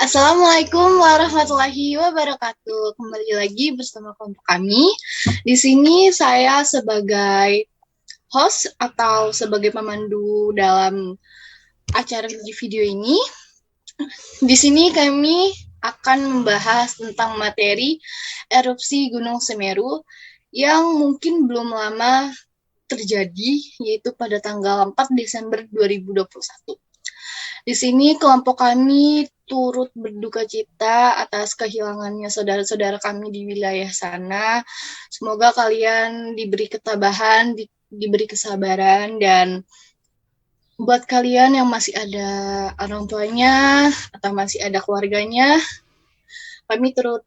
Assalamualaikum warahmatullahi wabarakatuh. Kembali lagi bersama kelompok kami. Di sini saya sebagai host atau sebagai pemandu dalam acara di video ini. Di sini kami akan membahas tentang materi erupsi Gunung Semeru yang mungkin belum lama terjadi, yaitu pada tanggal 4 Desember 2021. Di sini kelompok kami turut berduka cita atas kehilangannya saudara-saudara kami di wilayah sana. Semoga kalian diberi ketabahan, diberi kesabaran, dan buat kalian yang masih ada orang tuanya atau masih ada keluarganya, kami turut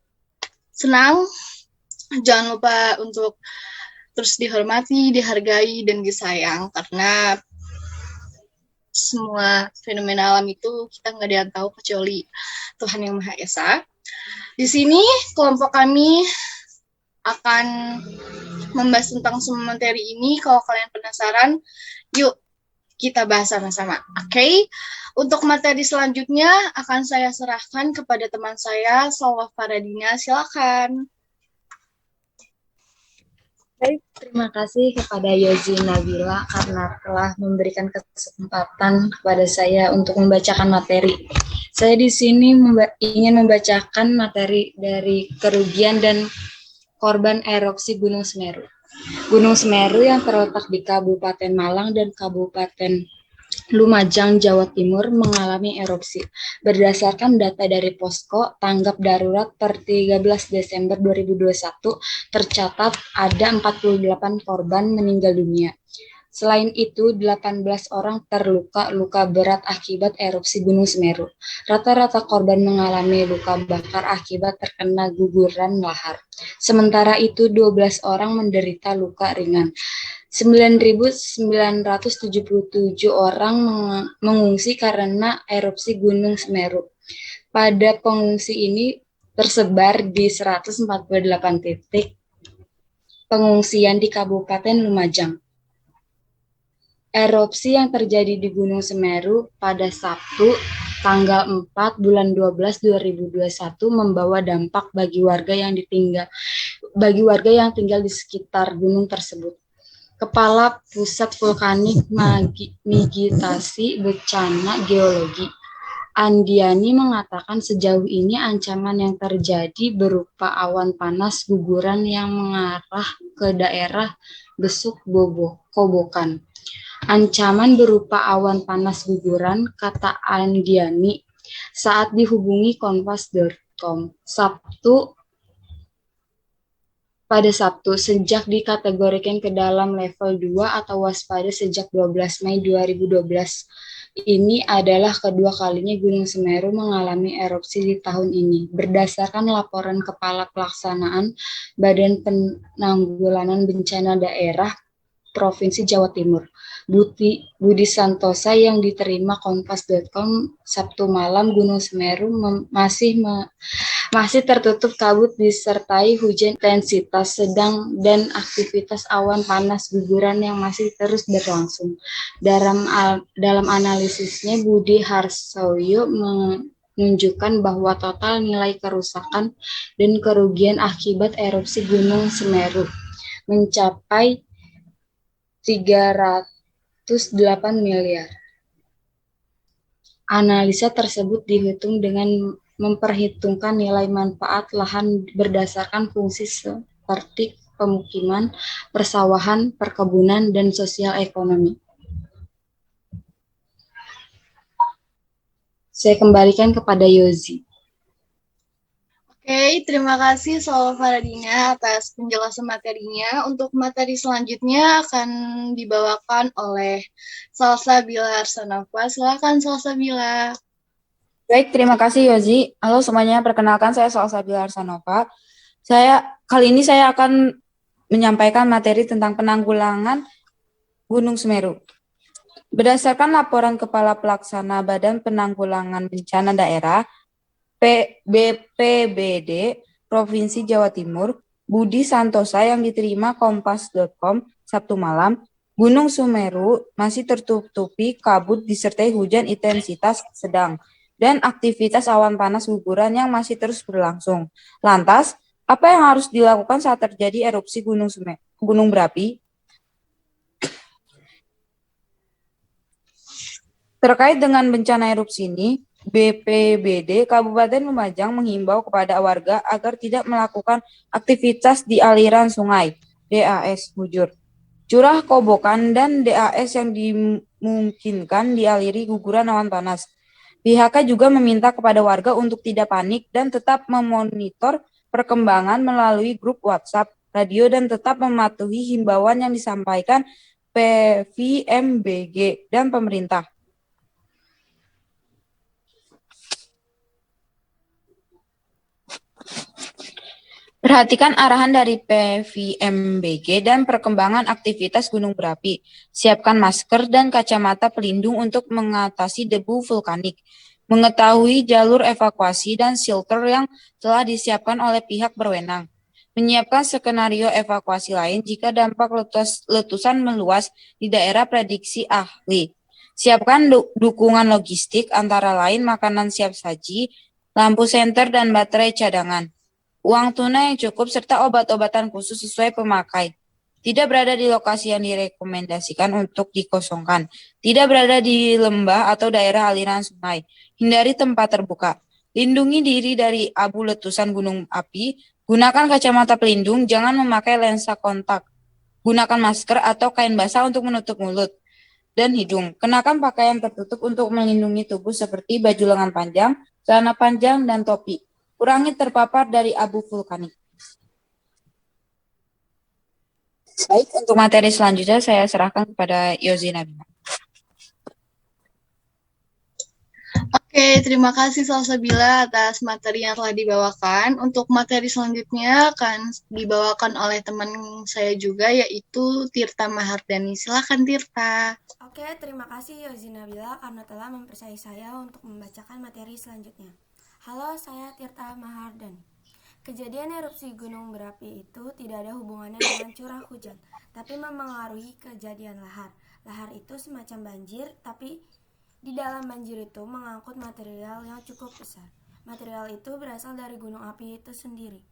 senang. Jangan lupa untuk terus dihormati, dihargai, dan disayang, karena semua fenomena alam itu kita nggak ada yang tahu kecuali Tuhan Yang Maha Esa. Di sini kelompok kami akan membahas tentang semua materi ini. Kalau kalian penasaran, yuk kita bahas sama-sama. Oke? Untuk materi selanjutnya akan saya serahkan kepada teman saya, Salwa Faradina. Silakan. Baik, terima kasih kepada Yozi Nabila karena telah memberikan kesempatan kepada saya untuk membacakan materi. Saya di sini ingin membacakan materi dari kerugian dan korban erupsi Gunung Semeru. Gunung Semeru yang terletak di Kabupaten Malang dan Kabupaten Lumajang, Jawa Timur mengalami erupsi. Berdasarkan data dari Posko Tanggap Darurat per 13 Desember 2021, tercatat ada 48 korban meninggal dunia. Selain itu, 18 orang terluka luka berat akibat erupsi Gunung Semeru. Rata-rata korban mengalami luka bakar akibat terkena guguran lahar. Sementara itu, 12 orang menderita luka ringan. 9.977 orang mengungsi karena erupsi Gunung Semeru. Pada pengungsi ini tersebar di 148 titik pengungsian di Kabupaten Lumajang. Erupsi yang terjadi di Gunung Semeru pada Sabtu, tanggal 4 bulan 12 2021 membawa dampak bagi warga yang tinggal di sekitar gunung tersebut. Kepala Pusat Vulkanik Mitigasi Bencana Geologi, Andiani, mengatakan sejauh ini ancaman yang terjadi berupa awan panas guguran yang mengarah ke daerah Besuk Kobokan. Ancaman berupa awan panas guguran, kata Andiani saat dihubungi Kompas.com pada Sabtu, sejak dikategorikan ke dalam level 2 atau waspada sejak 12 Mei 2012. Ini adalah kedua kalinya Gunung Semeru mengalami erupsi di tahun ini. Berdasarkan laporan Kepala Pelaksanaan Badan Penanggulangan Bencana Daerah Provinsi Jawa Timur, Budi Santosa, yang diterima Kompas.com Sabtu malam, Gunung Semeru masih tertutup kabut disertai hujan intensitas sedang dan aktivitas awan panas guguran yang masih terus berlangsung. Dalam analisisnya, Budi Harsoyo menunjukkan bahwa total nilai kerusakan dan kerugian akibat erupsi Gunung Semeru mencapai 308 miliar. Analisa tersebut dihitung dengan memperhitungkan nilai manfaat lahan berdasarkan fungsi seperti pemukiman, persawahan, perkebunan, dan sosial ekonomi. Saya kembalikan kepada Yozi. Oke, terima kasih Salwa Faradina atas penjelasan materinya. Untuk materi selanjutnya akan dibawakan oleh Salsabila Arsanova. Silakan Salsabila. Baik, terima kasih Yozi. Halo semuanya, perkenalkan saya Salsabila Arsanova. Kali ini saya akan menyampaikan materi tentang penanggulangan Gunung Semeru. Berdasarkan laporan Kepala Pelaksana Badan Penanggulangan Bencana Daerah BPBD Provinsi Jawa Timur, Budi Santosa, yang diterima Kompas.com Sabtu malam, Gunung Semeru masih tertutupi kabut disertai hujan intensitas sedang. dan aktivitas awan panas guguran yang masih terus berlangsung. Lantas, apa yang harus dilakukan saat terjadi erupsi gunung berapi? Terkait dengan bencana erupsi ini, BPBD Kabupaten Lumajang menghimbau kepada warga agar tidak melakukan aktivitas di aliran sungai, DAS, bujur, curah kobokan, dan DAS yang dimungkinkan dialiri guguran awan panas. Pihaknya juga meminta kepada warga untuk tidak panik dan tetap memonitor perkembangan melalui grup WhatsApp, radio, dan tetap mematuhi himbauan yang disampaikan PVMBG dan pemerintah. Perhatikan arahan dari PVMBG dan perkembangan aktivitas gunung berapi. Siapkan masker dan kacamata pelindung untuk mengatasi debu vulkanik. Mengetahui jalur evakuasi dan shelter yang telah disiapkan oleh pihak berwenang. Menyiapkan skenario evakuasi lain jika dampak letusan meluas di daerah prediksi ahli. Siapkan dukungan logistik antara lain makanan siap saji, lampu senter, dan baterai cadangan. Uang tunai yang cukup, serta obat-obatan khusus sesuai pemakai. Tidak berada di lokasi yang direkomendasikan untuk dikosongkan. Tidak berada di lembah atau daerah aliran sungai. Hindari tempat terbuka. Lindungi diri dari abu letusan gunung api. Gunakan kacamata pelindung, jangan memakai lensa kontak. Gunakan masker atau kain basah untuk menutup mulut dan hidung. Kenakan pakaian tertutup untuk melindungi tubuh seperti baju lengan panjang, celana panjang, dan topi. Kurangi terpapar dari abu vulkanik. Baik, untuk materi selanjutnya saya serahkan kepada Yozi Nabila. Oke, terima kasih Salsabila atas materi yang telah dibawakan. Untuk materi selanjutnya akan dibawakan oleh teman saya juga, yaitu Tirta Mahardani. Silakan Tirta. Oke, terima kasih Yozi Nabila karena telah mempercayai saya untuk membacakan materi selanjutnya. Halo, saya Tirta Mahardani. Kejadian erupsi gunung berapi itu tidak ada hubungannya dengan curah hujan, tapi memengaruhi kejadian lahar. Lahar itu semacam banjir, tapi di dalam banjir itu mengangkut material yang cukup besar. Material itu berasal dari gunung api itu sendiri.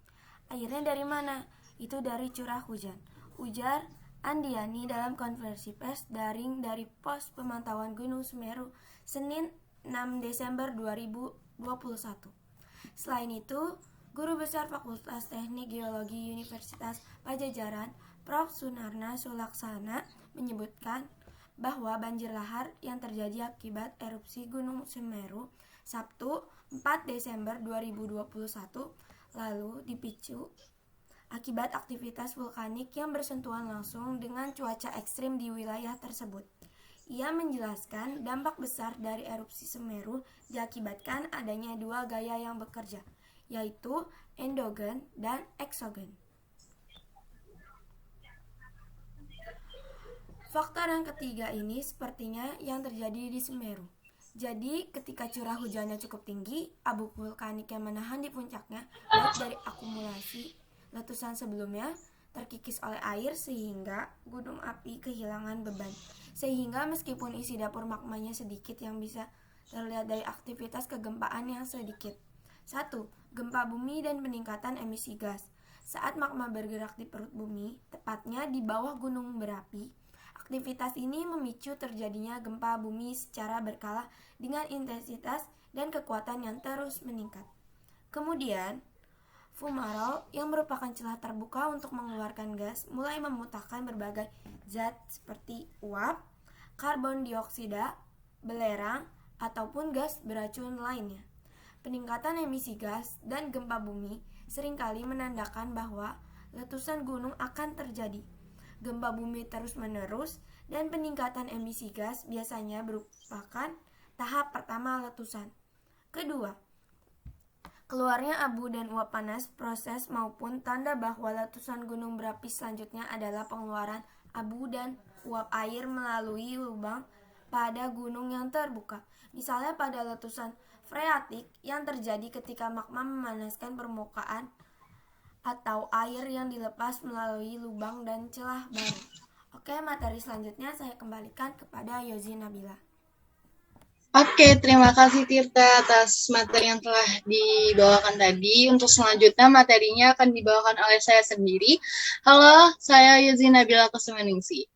Airnya dari mana? Itu dari curah hujan. Ujar Andiani dalam konferensi pers daring dari Pos Pemantauan Gunung Semeru, Senin 6 Desember 2021. Selain itu, Guru Besar Fakultas Teknik Geologi Universitas Pajajaran, Prof. Sunarna Sulaksana, menyebutkan bahwa banjir lahar yang terjadi akibat erupsi Gunung Semeru Sabtu 4 Desember 2021 lalu dipicu akibat aktivitas vulkanik yang bersentuhan langsung dengan cuaca ekstrim di wilayah tersebut. Ia menjelaskan dampak besar dari erupsi Semeru diakibatkan adanya dua gaya yang bekerja, yaitu endogen dan eksogen. Faktor yang ketiga ini sepertinya yang terjadi di Semeru. Jadi ketika curah hujannya cukup tinggi, abu vulkanik yang menahan di puncaknya, baik dari akumulasi letusan sebelumnya, terkikis oleh air sehingga gunung api kehilangan beban. Sehingga meskipun isi dapur magmanya sedikit yang bisa terlihat dari aktivitas kegempaan yang sedikit. 1. Gempa bumi dan peningkatan emisi gas. Saat magma bergerak di perut bumi, tepatnya di bawah gunung berapi, aktivitas ini memicu terjadinya gempa bumi secara berkala dengan intensitas dan kekuatan yang terus meningkat. Kemudian, fumarole yang merupakan celah terbuka untuk mengeluarkan gas mulai memutahkan berbagai zat seperti uap, karbon dioksida, belerang, ataupun gas beracun lainnya. Peningkatan emisi gas dan gempa bumi seringkali menandakan bahwa letusan gunung akan terjadi. Gempa bumi terus-menerus dan peningkatan emisi gas biasanya merupakan tahap pertama letusan. Kedua, keluarnya abu dan uap panas proses maupun tanda bahwa letusan gunung berapi selanjutnya adalah pengeluaran abu dan uap air melalui lubang pada gunung yang terbuka. Misalnya pada letusan freatik yang terjadi ketika magma memanaskan permukaan atau air yang dilepas melalui lubang dan celah baru. Oke, materi selanjutnya saya kembalikan kepada Yozi Nabila. Oke, terima kasih Tirta atas materi yang telah dibawakan tadi. Untuk selanjutnya materinya akan dibawakan oleh saya sendiri. Halo, saya Yuzina Nabila Kusumaningsi.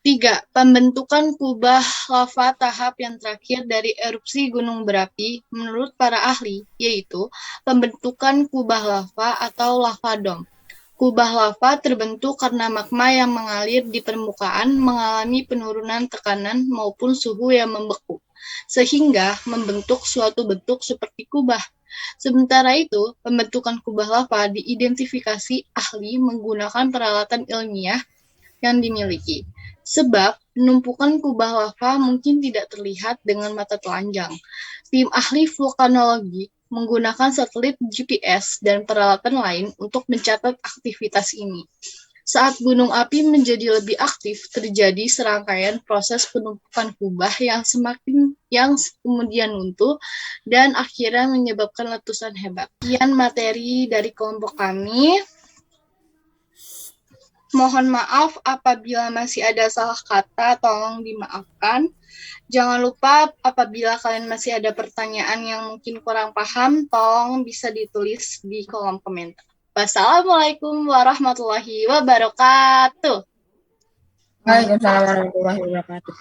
3. Pembentukan kubah lava tahap yang terakhir dari erupsi gunung berapi menurut para ahli, yaitu pembentukan kubah lava atau lava dome. Kubah lava terbentuk karena magma yang mengalir di permukaan mengalami penurunan tekanan maupun suhu yang membeku, sehingga membentuk suatu bentuk seperti kubah. Sementara itu, pembentukan kubah lava diidentifikasi ahli menggunakan peralatan ilmiah yang dimiliki. Sebab penumpukan kubah lava mungkin tidak terlihat dengan mata telanjang. Tim ahli vulkanologi menggunakan satelit GPS dan peralatan lain untuk mencatat aktivitas ini. Saat gunung api menjadi lebih aktif, terjadi serangkaian proses penumpukan kubah yang kemudian runtuh dan akhirnya menyebabkan letusan hebat. Sekian materi dari kelompok kami. Mohon maaf apabila masih ada salah kata, tolong dimaafkan. Jangan lupa apabila kalian masih ada pertanyaan yang mungkin kurang paham, tolong bisa ditulis di kolom komentar. Wassalamualaikum warahmatullahi wabarakatuh. Waalaikumsalam warahmatullahi wabarakatuh.